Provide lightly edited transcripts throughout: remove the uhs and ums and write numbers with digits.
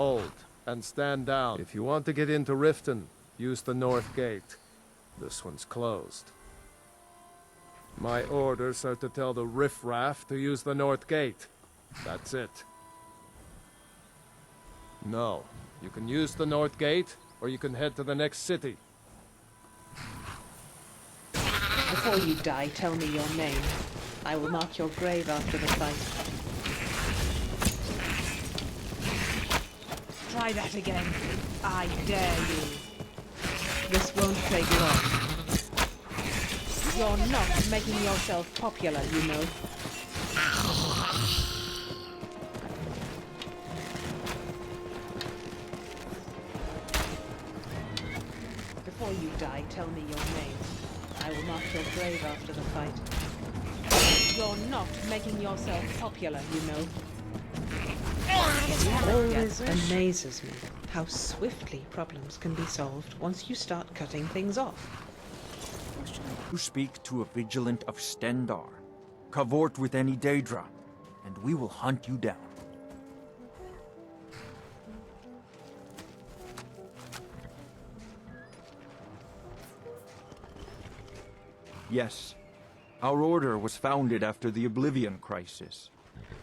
Hold, and stand down. If you want to get into Riften, use the north gate. This one's closed. My orders are to tell the riffraff to use the north gate. That's it. No, you can use the north gate, or you can head to the next city. Before you die, tell me your name. I will mark your grave after the fight. Try that again. I dare you. This won't take long. You're not making yourself popular, you know. Before you die, tell me your name. I will mark your grave after the fight. You're not making yourself popular, you know. It always amazes me how swiftly problems can be solved once you start cutting things off. You speak to a vigilant of Stendarr. Cavort with any Daedra, and we will hunt you down. Yes, our order was founded after the Oblivion Crisis.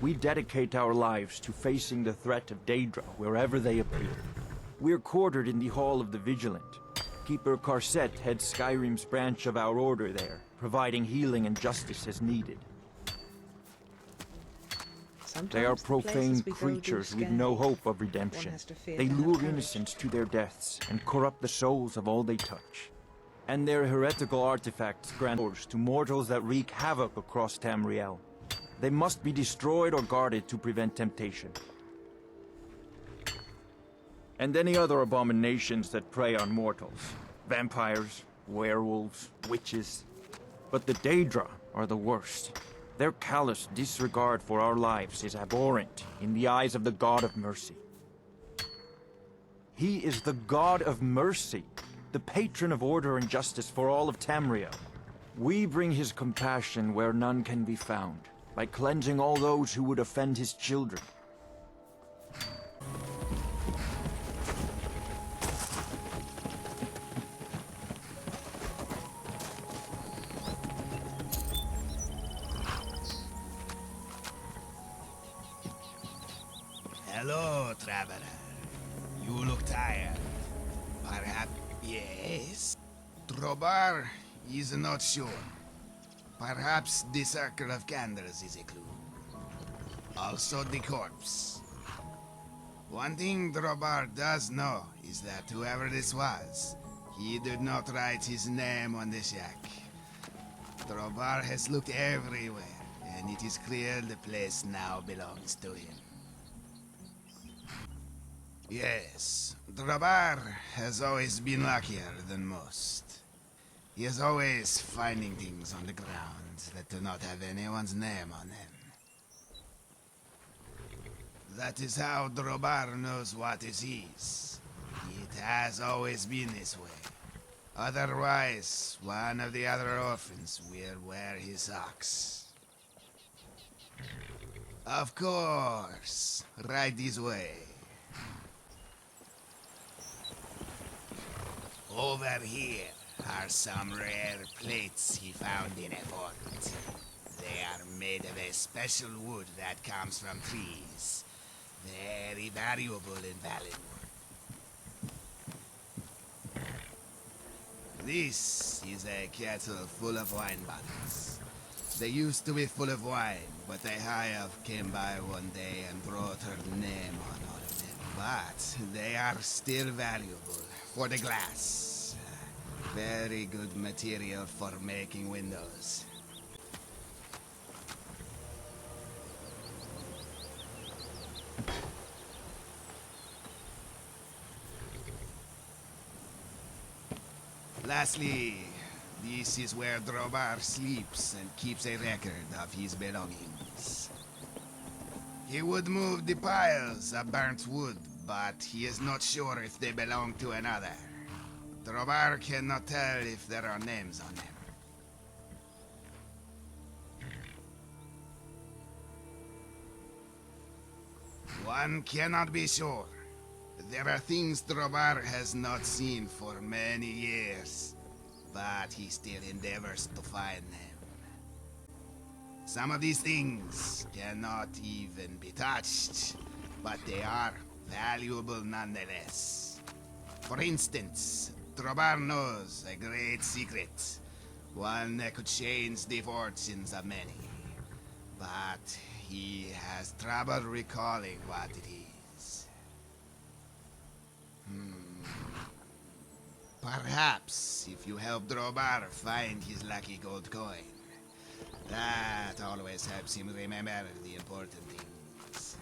We dedicate our lives to facing the threat of Daedra wherever they appear. We're quartered in the Hall of the Vigilant. Keeper Karset heads Skyrim's branch of our order there, providing healing and justice as needed. They are profane creatures with no hope of redemption. They lure innocents to their deaths and corrupt the souls of all they touch. And their heretical artifacts grant orders to mortals that wreak havoc across Tamriel. They must be destroyed or guarded to prevent temptation. And any other abominations that prey on mortals. Vampires, werewolves, witches. But the Daedra are the worst. Their callous disregard for our lives is abhorrent in the eyes of the God of Mercy. He is the God of Mercy, the patron of order and justice for all of Tamriel. We bring his compassion where none can be found, by cleansing all those who would offend his children. Hello, traveler. You look tired. Perhaps... Yes? Drobar is not sure. Perhaps the Circle of Candles is a clue. Also the corpse. One thing Drobar does know is that whoever this was, he did not write his name on the shack. Drobar has looked everywhere, and it is clear the place now belongs to him. Yes, Drobar has always been luckier than most. He is always finding things on the ground that do not have anyone's name on them. That is how Drobar knows what is his. It has always been this way. Otherwise, one of the other orphans will wear his socks. Of course, right this way. Over here are some rare plates he found in a fort. They are made of a special wood that comes from trees. Very valuable in Valinwood. This is a kettle full of wine bottles. They used to be full of wine, but a high elf came by one day and wrote her name on all of them. But they are still valuable for the glass. Very good material for making windows. Lastly, this is where Drobar sleeps and keeps a record of his belongings. He would move the piles of burnt wood, but he is not sure if they belong to another. Drobar cannot tell if there are names on them. One cannot be sure. There are things Drobar has not seen for many years, but he still endeavors to find them. Some of these things cannot even be touched, but they are valuable nonetheless. For instance, Drobar knows a great secret, one that could change the fortunes of many. But he has trouble recalling what it is. Perhaps if you help Drobar find his lucky gold coin, that always helps him remember the important things.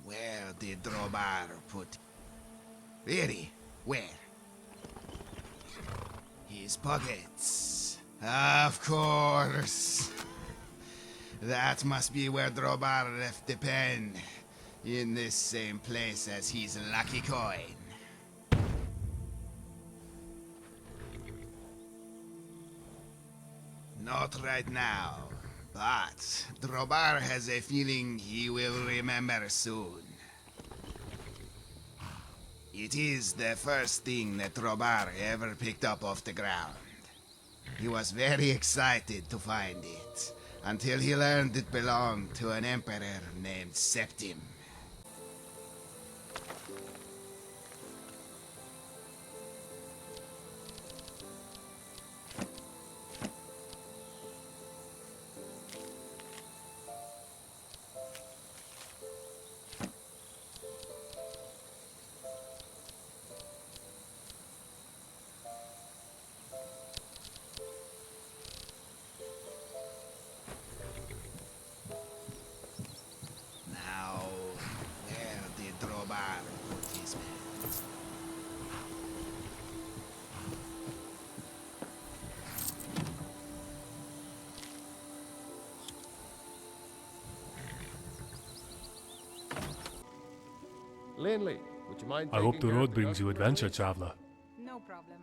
Where did Drobar put it? Really? Where? His pockets. Of course. That must be where Drobar left the pen. In this same place as his lucky coin. Not right now, but Drobar has a feeling he will remember soon. It is the first thing that Drobar ever picked up off the ground. He was very excited to find it, until he learned it belonged to an emperor named Septim. Linley, would you mind I hope taking the care of road the brings you customer, adventure, please? traveler. No problem.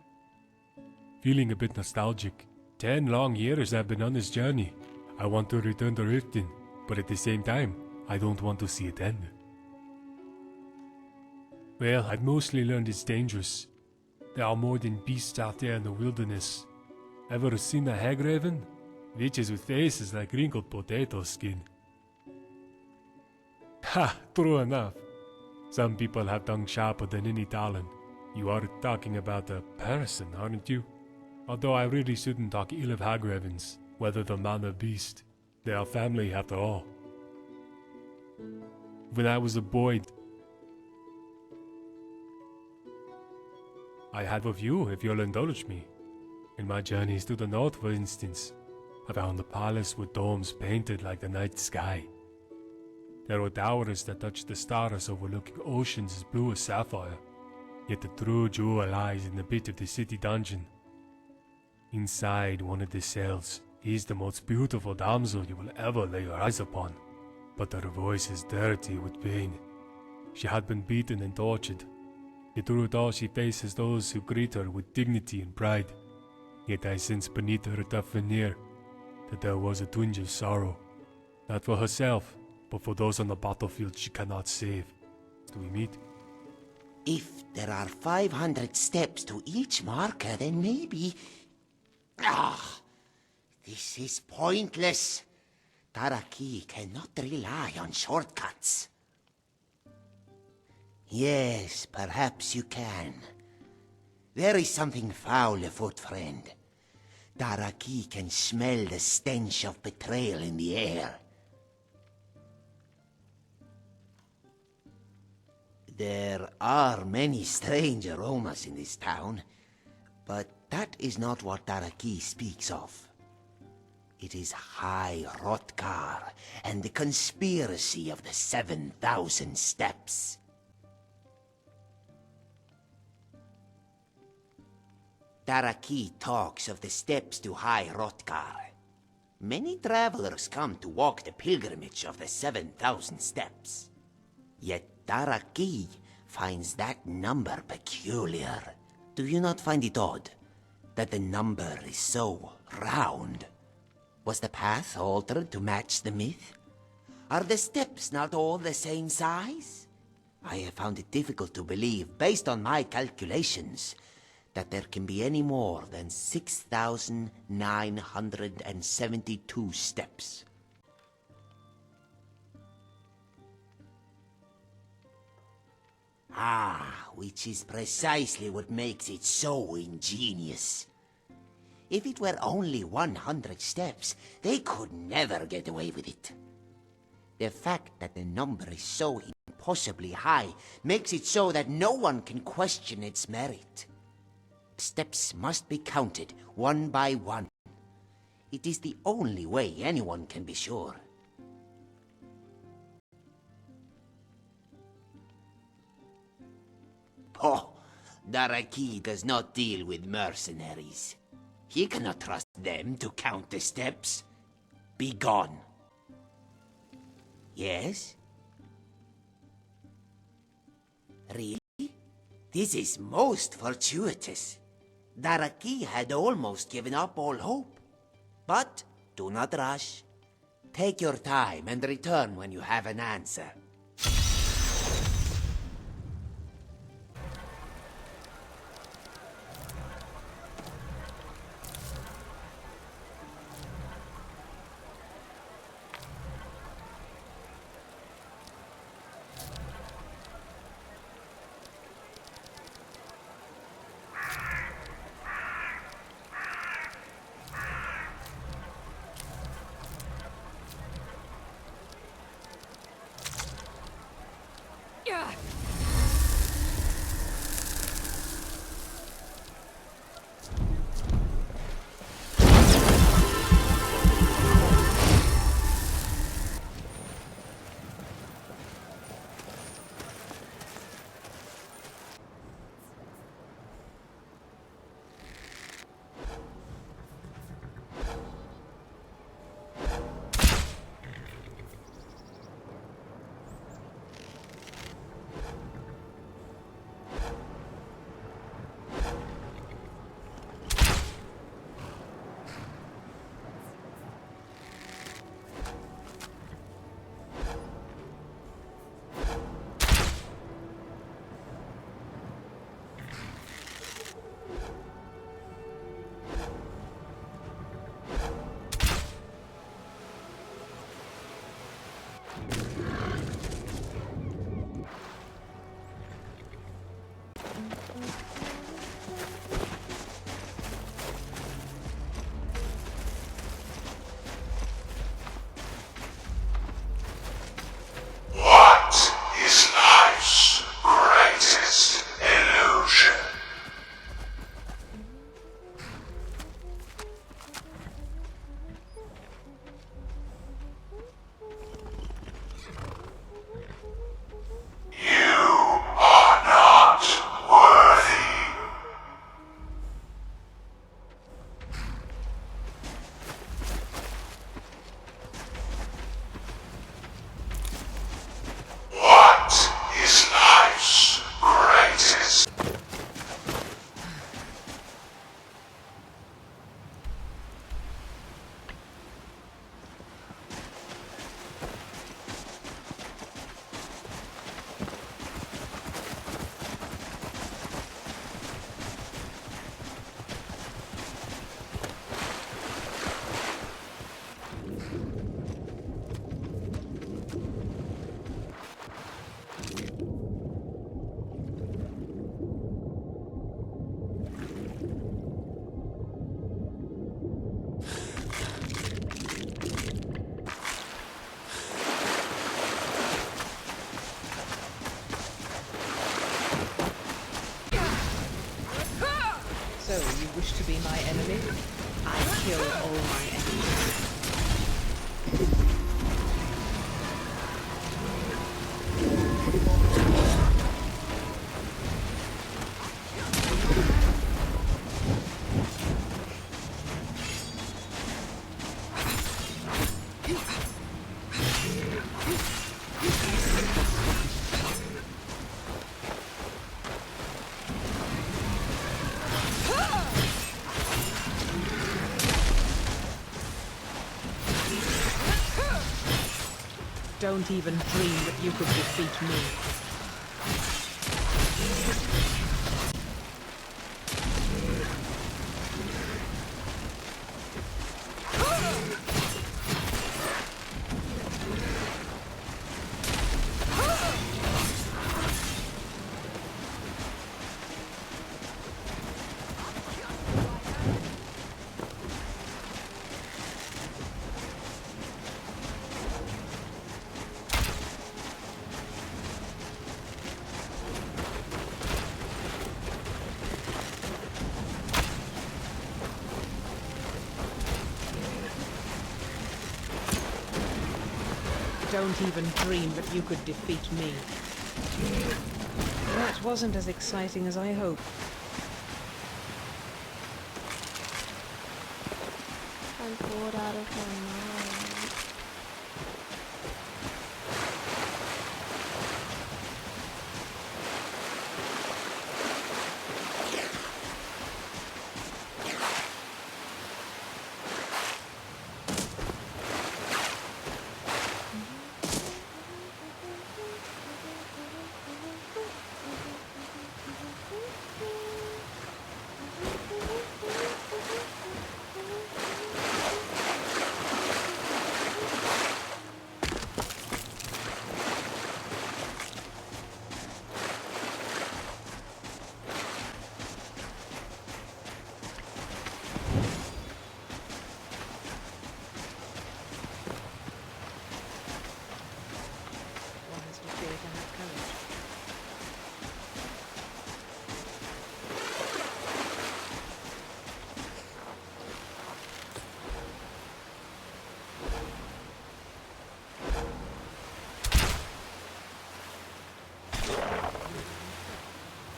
Feeling a bit nostalgic. 10 long years I've been on this journey. I want to return to Riften, but at the same time, I don't want to see it end. Well, I've mostly learned it's dangerous. There are more than beasts out there in the wilderness. Ever seen a hag raven? Witches with faces like wrinkled potato skin. Ha! True enough. Some people have tongue sharper than any talon. You are talking about a person, aren't you? Although I really shouldn't talk ill of hag ravens, whether they're man or beast. They are family after all. When I was a boy, I had a view, if you'll indulge me. In my journeys to the north, for instance, I found a palace with domes painted like the night sky. There were towers that touched the stars overlooking oceans as blue as sapphire. Yet the true jewel lies in the pit of the city dungeon. Inside one of the cells is the most beautiful damsel you will ever lay your eyes upon. But her voice is dirty with pain. She had been beaten and tortured. Yet through it all she faces those who greet her with dignity and pride. Yet I sense beneath her tough veneer that there was a twinge of sorrow. Not for herself, but for those on the battlefield she cannot save. Do we meet? If there are 500 steps to each marker, then maybe... Ah! This is pointless. Taraki cannot rely on shortcuts. Yes, perhaps you can. There is something foul afoot, friend. Taraki can smell the stench of betrayal in the air. There are many strange aromas in this town, but that is not what Taraki speaks of. It is High Hrothgar and the conspiracy of the 7,000 steps. Taraki talks of the steps to High Hrothgar. Many travelers come to walk the pilgrimage of the 7,000 steps. Yet Taraki finds that number peculiar. Do you not find it odd that the number is so round? Was the path altered to match the myth? Are the steps not all the same size? I have found it difficult to believe, based on my calculations, that there can be any more than 6,972 steps. Ah, which is precisely what makes it so ingenious. If it were only 100 steps, they could never get away with it. The fact that the number is so impossibly high makes it so that no one can question its merit. Steps must be counted one by one. It is the only way anyone can be sure. Oh, Dīirbakhiin does not deal with mercenaries. He cannot trust them to count the steps. Be gone. Yes? Really? This is most fortuitous. Dīirbakhiin had almost given up all hope. But do not rush. Take your time and return when you have an answer. So, you wish to be my enemy? I kill all my enemies. Don't even dream that you could defeat me. Don't even dream that you could defeat me. That wasn't as exciting as I hoped. I'm bored out of my mind.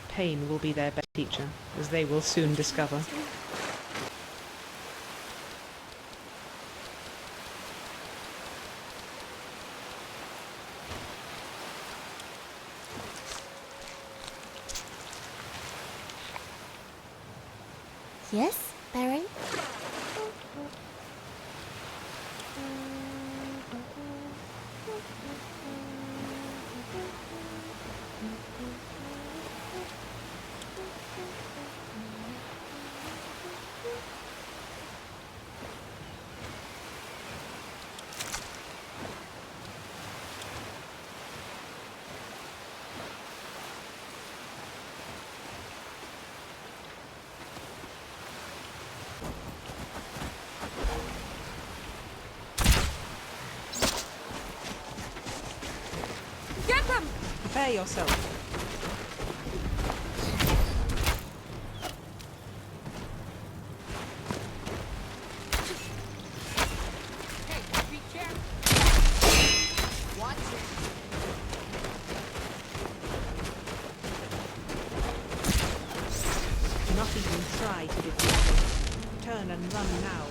Pain will be their best teacher, as they will soon discover. Yes, Baron? Prepare yourself. Hey, be careful. Watch it. Not even try to defeat me. Turn and run now.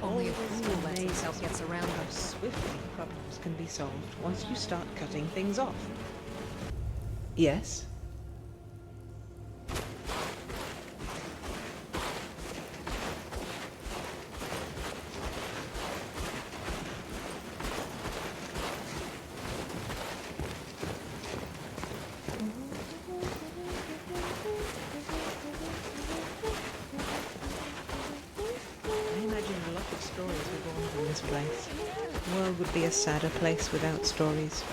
Only a fool lets himself get surrounded. How swiftly problems can be solved once you start cutting things off. Yes? Place. The world would be a sadder place without stories.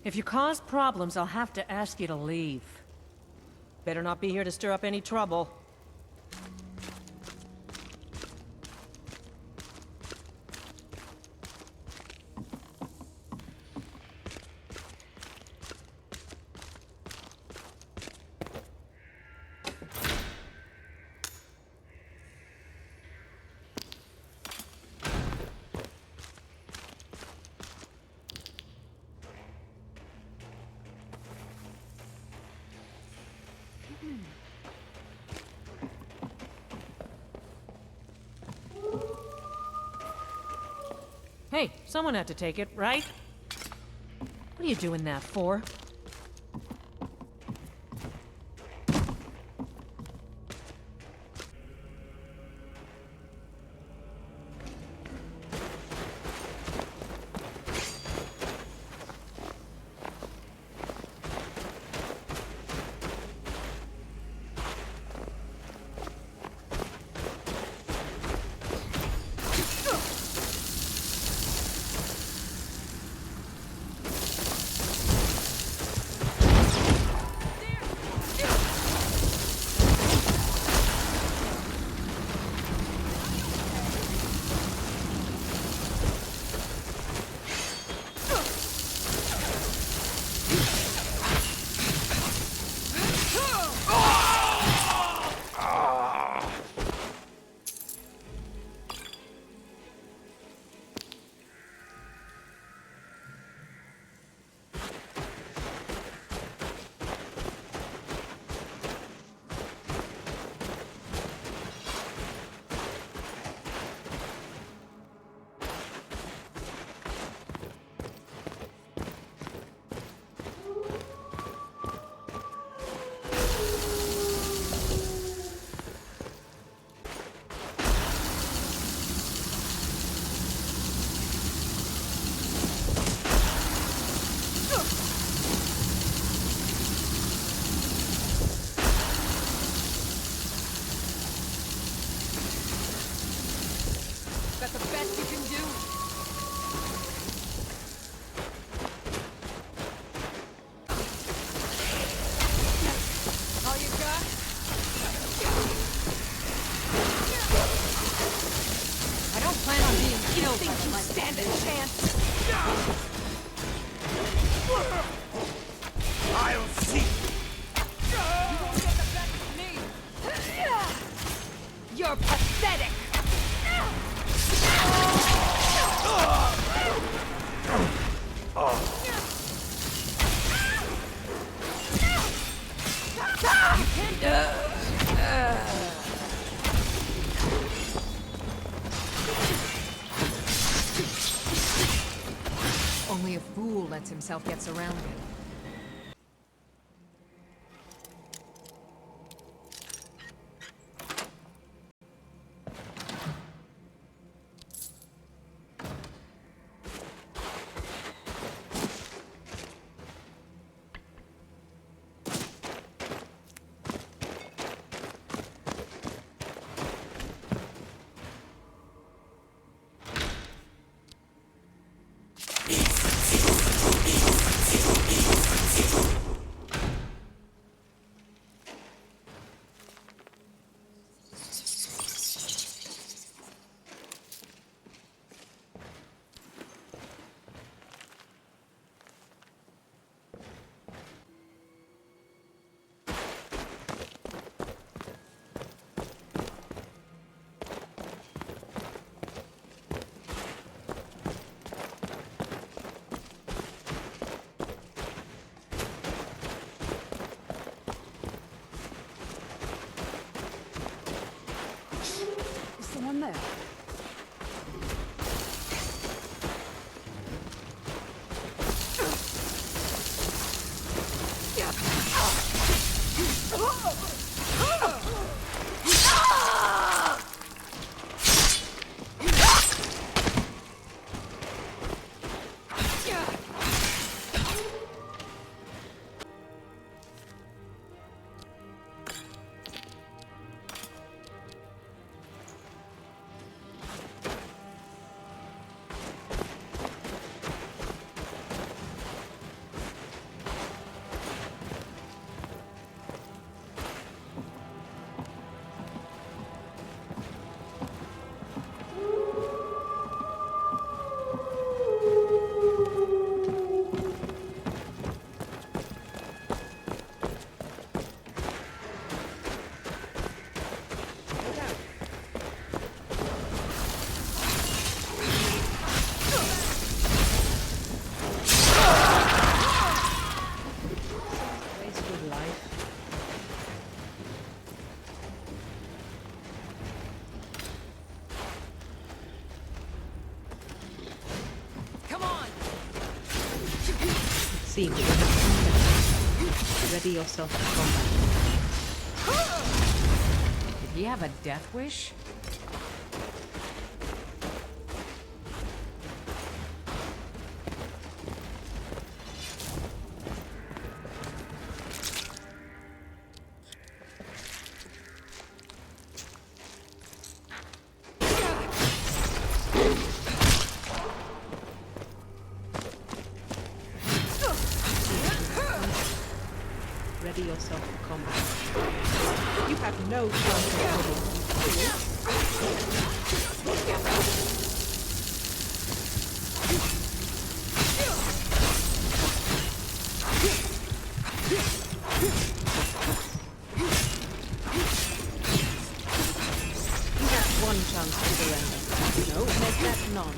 If you cause problems, I'll have to ask you to leave. Better not be here to stir up any trouble. Hey, someone had to take it, right? What are you doing that for? You're pathetic! Only a fool lets himself get surrounded. Someone there? Seems you have combat. Ready yourself for combat. Did he have a death wish? Ready yourself for combat. You have no chance You have one chance to surrender. No, make that none.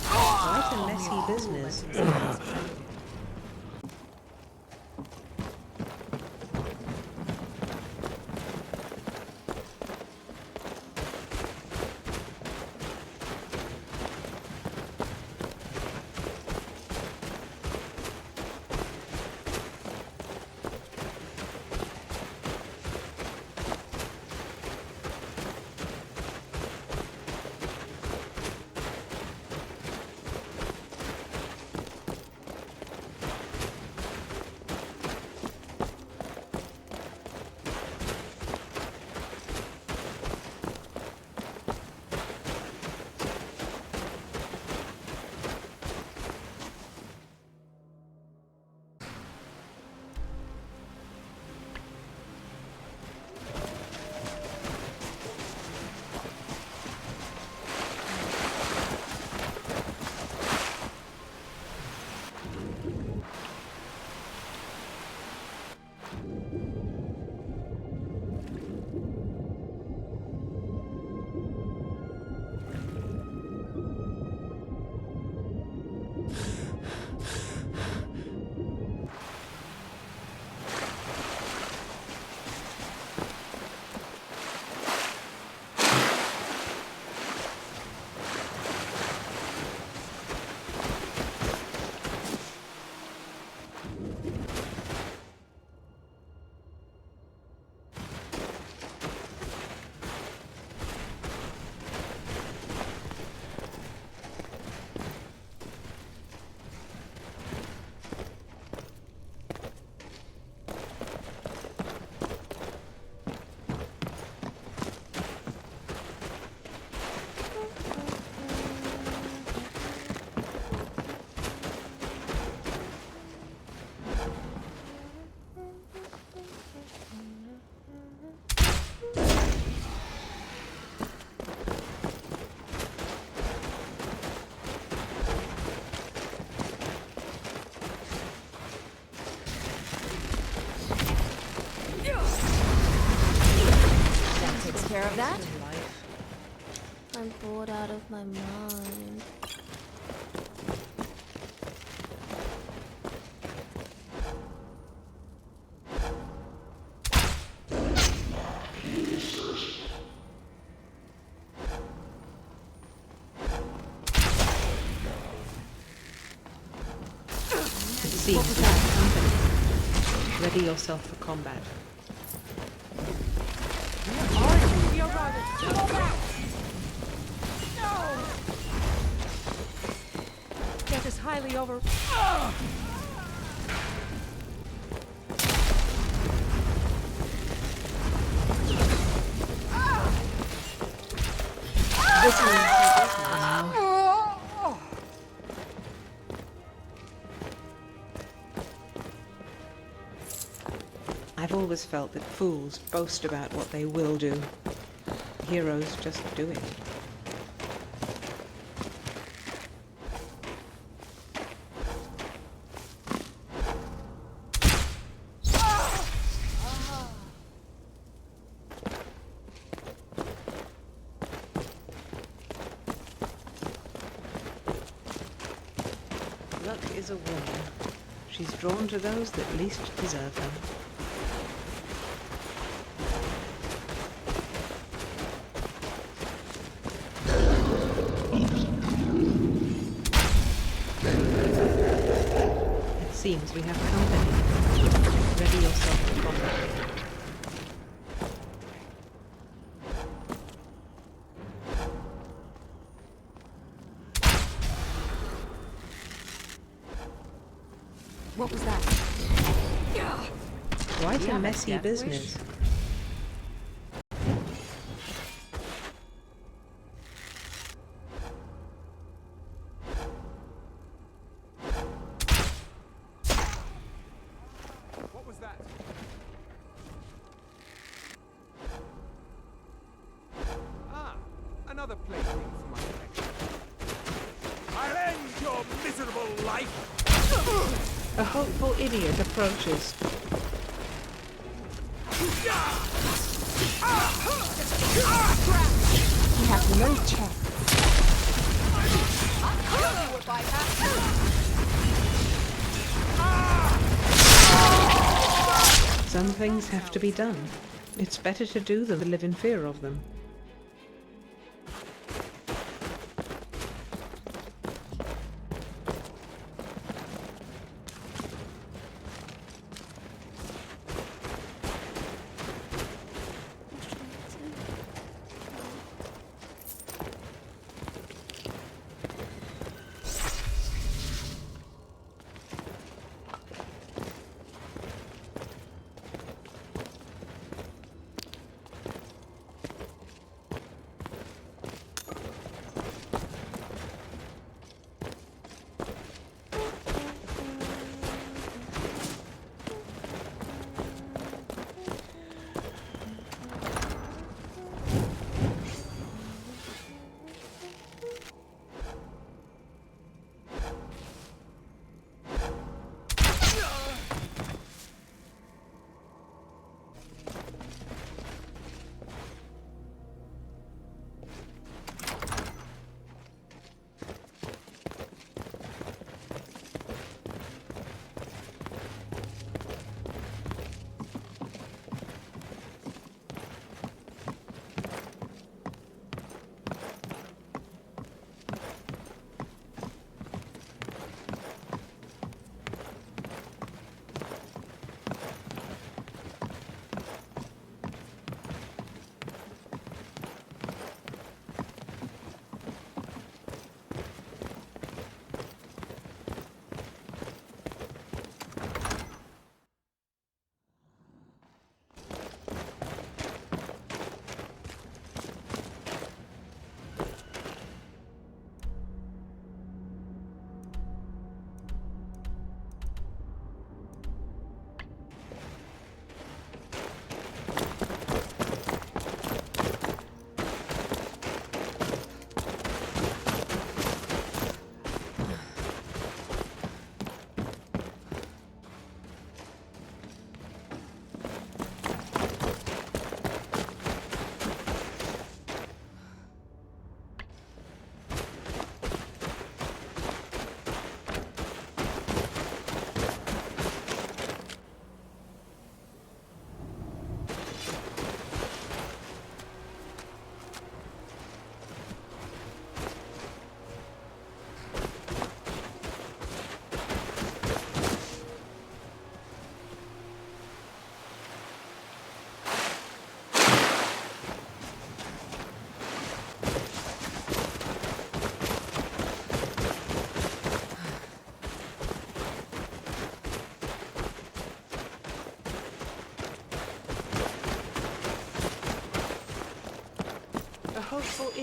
Quite a messy business. I'm bored out of my mind. See, company. Ready yourself for combat. We are routed. Go back! No! Death is highly over. This means business. I've always felt that fools boast about what they will do. Heroes just do it. Luck is a woman. She's drawn to those that least deserve her. It seems we have company. Ready yourself for combat. What was that? Quite Yeah, a messy death wish. business. What was that? Ah, another plaything for my collection. I'll end your miserable life! A hopeful idiot approaches. You have no chance. Some things have to be done. It's better to do them than live in fear of them.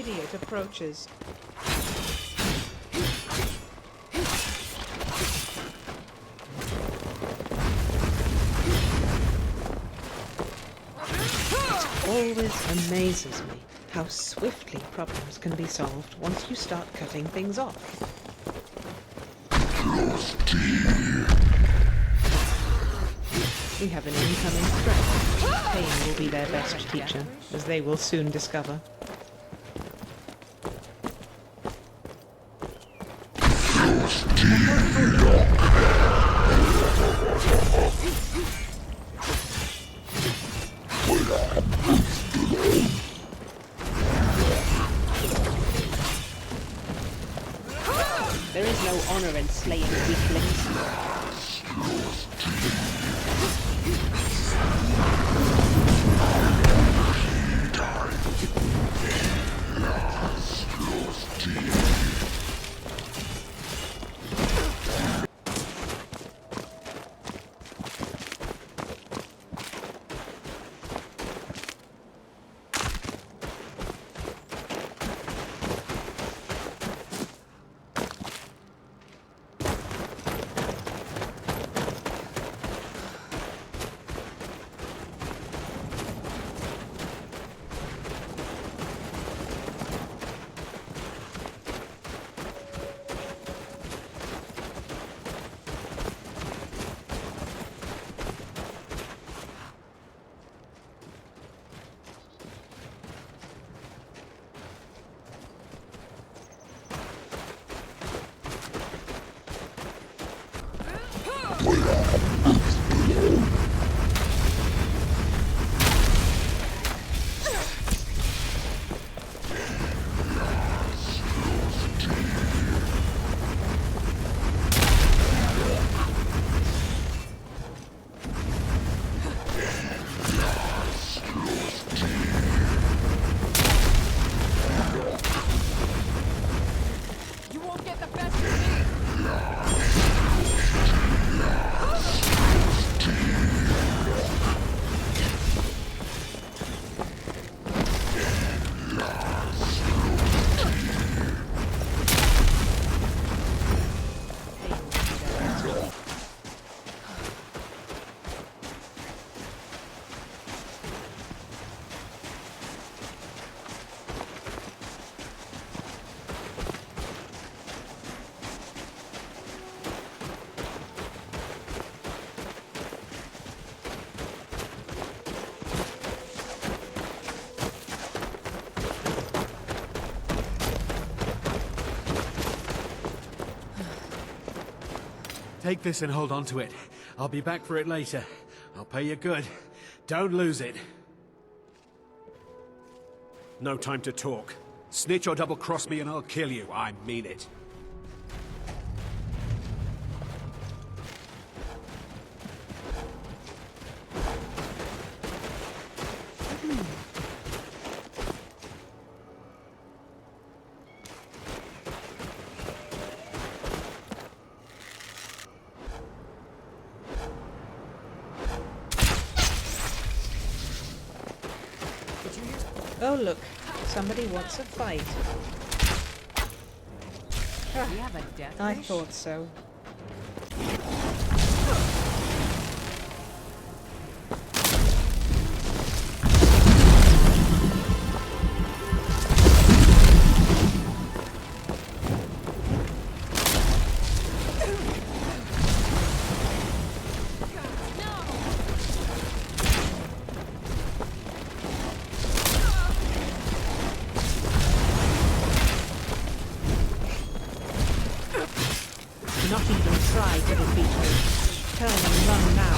idiot approaches. It always amazes me how swiftly problems can be solved once you start cutting things off. We have an incoming threat. Pain will be their best teacher, as they will soon discover. There is no honor in slaying weaklings. Take this and hold on to it. I'll be back for it later. I'll pay you good. Don't lose it. No time to talk. Snitch or double-cross me and I'll kill you. I mean it. Oh look, somebody wants a fight. We have a death I wish? thought so. Not even try to defeat me. Turn and run now.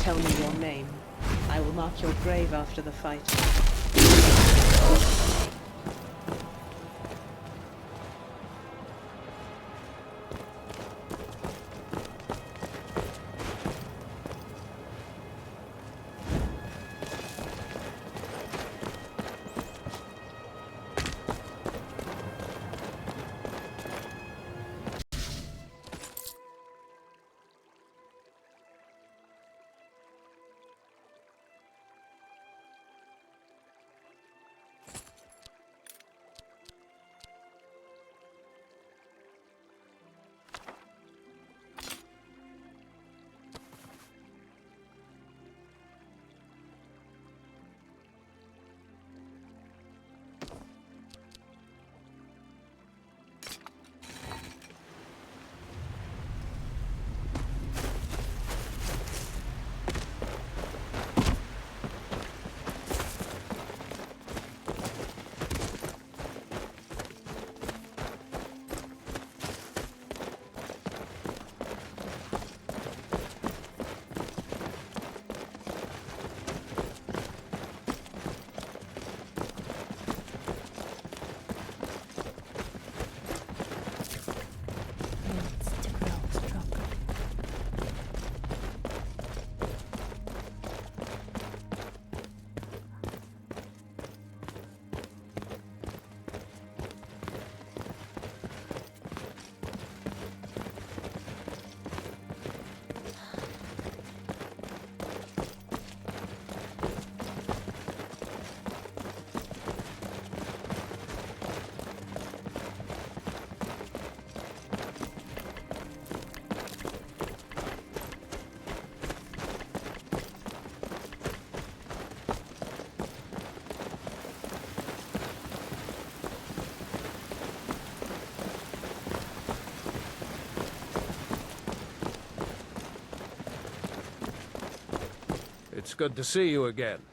tell me your name. I will mark your grave after the fight. It's good to see you again.